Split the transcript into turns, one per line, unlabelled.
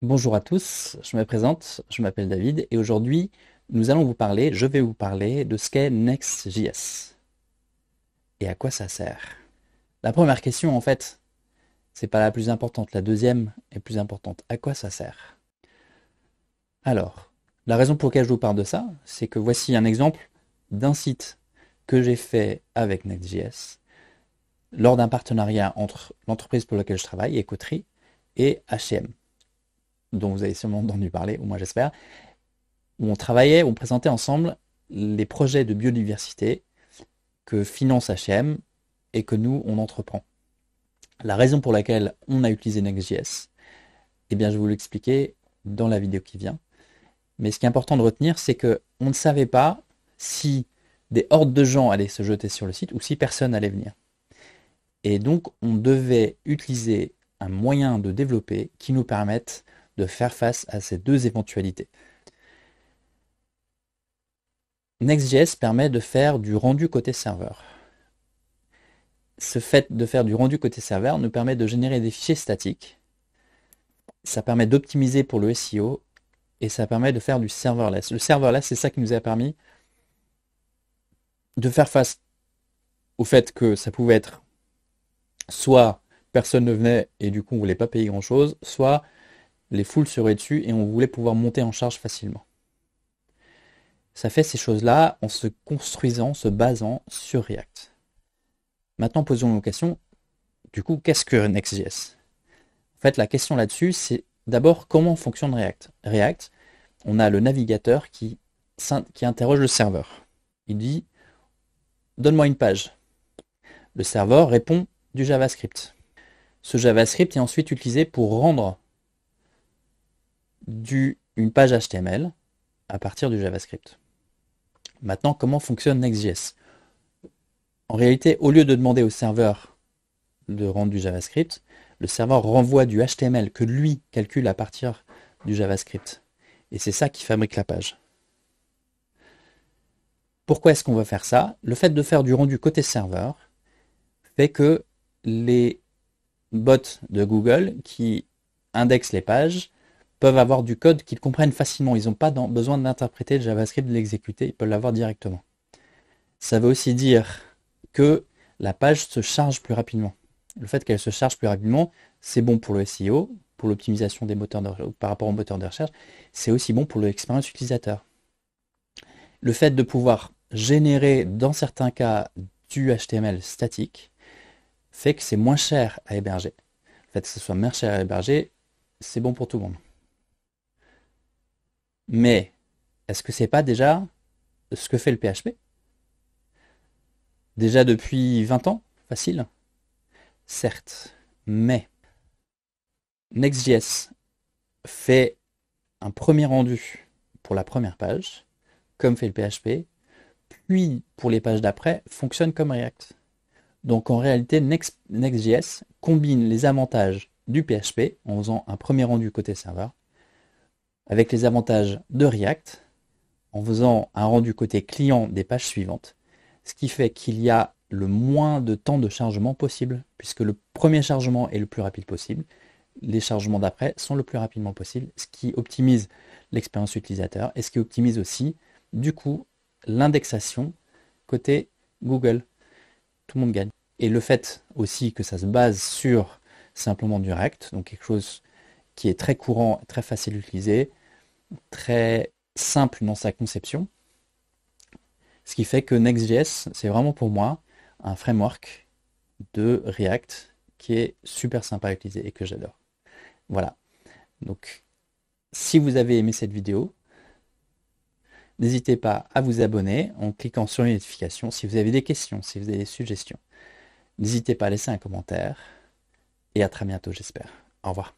Bonjour à tous, je me présente, je m'appelle David et aujourd'hui je vais vous parler de ce qu'est Next.js et à quoi ça sert. La première question en fait, c'est pas la plus importante, la deuxième est plus importante. À quoi ça sert? Alors, la raison pour laquelle je vous parle de ça, c'est que voici un exemple d'un site que j'ai fait avec Next.js lors d'un partenariat entre l'entreprise pour laquelle je travaille, Ecotree, et H&M, dont vous avez sûrement entendu parler, ou moi j'espère, où on présentait ensemble les projets de biodiversité que finance H&M et que nous, on entreprend. La raison pour laquelle on a utilisé Next.js, eh bien, je vais vous l'expliquer dans la vidéo qui vient. Mais ce qui est important de retenir, c'est que on ne savait pas si des hordes de gens allaient se jeter sur le site ou si personne allait venir. Et donc, on devait utiliser un moyen de développer qui nous permette de faire face à ces deux éventualités. Next.js permet de faire du rendu côté serveur. Ce fait de faire du rendu côté serveur nous permet de générer des fichiers statiques. Ça permet d'optimiser pour le SEO et ça permet de faire du serverless. Le serverless, c'est ça qui nous a permis de faire face au fait que ça pouvait être soit personne ne venait et du coup on voulait pas payer grand chose, soit les foules seraient dessus et on voulait pouvoir monter en charge facilement. Ça fait ces choses-là en se construisant, se basant sur React. Maintenant, posons une question. Du coup, qu'est-ce que Next.js? En fait, la question là-dessus, c'est d'abord comment fonctionne React. React, on a le navigateur qui interroge le serveur. Il dit, donne-moi une page. Le serveur répond du JavaScript. Ce JavaScript est ensuite utilisé pour rendre une page HTML à partir du JavaScript. Maintenant, comment fonctionne Next.js? En réalité, au lieu de demander au serveur de rendre du JavaScript, le serveur renvoie du HTML que lui calcule à partir du JavaScript. Et c'est ça qui fabrique la page. Pourquoi est-ce qu'on va faire ça? Le fait de faire du rendu côté serveur fait que les bots de Google qui indexent les pages peuvent avoir du code qu'ils comprennent facilement. Ils n'ont pas besoin d'interpréter le JavaScript, de l'exécuter, ils peuvent l'avoir directement. Ça veut aussi dire que la page se charge plus rapidement. Le fait qu'elle se charge plus rapidement, c'est bon pour le SEO, pour l'optimisation des moteurs par rapport aux moteurs de recherche, c'est aussi bon pour l'expérience utilisateur. Le fait de pouvoir générer, dans certains cas, du HTML statique, fait que c'est moins cher à héberger. Le fait que ce soit moins cher à héberger, c'est bon pour tout le monde. Mais, est-ce que c'est pas déjà ce que fait le PHP? Déjà depuis 20 ans? Facile? Certes. Mais, Next.js fait un premier rendu pour la première page, comme fait le PHP, puis pour les pages d'après, fonctionne comme React. Donc en réalité, Next.js combine les avantages du PHP en faisant un premier rendu côté serveur, avec les avantages de React en faisant un rendu côté client des pages suivantes, ce qui fait qu'il y a le moins de temps de chargement possible, puisque le premier chargement est le plus rapide possible, les chargements d'après sont le plus rapidement possible, ce qui optimise l'expérience utilisateur et ce qui optimise aussi, du coup, l'indexation côté Google. Tout le monde gagne. Et le fait aussi que ça se base sur simplement du React, donc quelque chose qui est très courant, très facile à utiliser, très simple dans sa conception, ce qui fait que Next.js, c'est vraiment pour moi un framework de React qui est super sympa à utiliser et que j'adore. Voilà. Donc, si vous avez aimé cette vidéo, n'hésitez pas à vous abonner en cliquant sur les notifications. Si vous avez des questions, si vous avez des suggestions, n'hésitez pas à laisser un commentaire. Et à très bientôt, j'espère. Au revoir.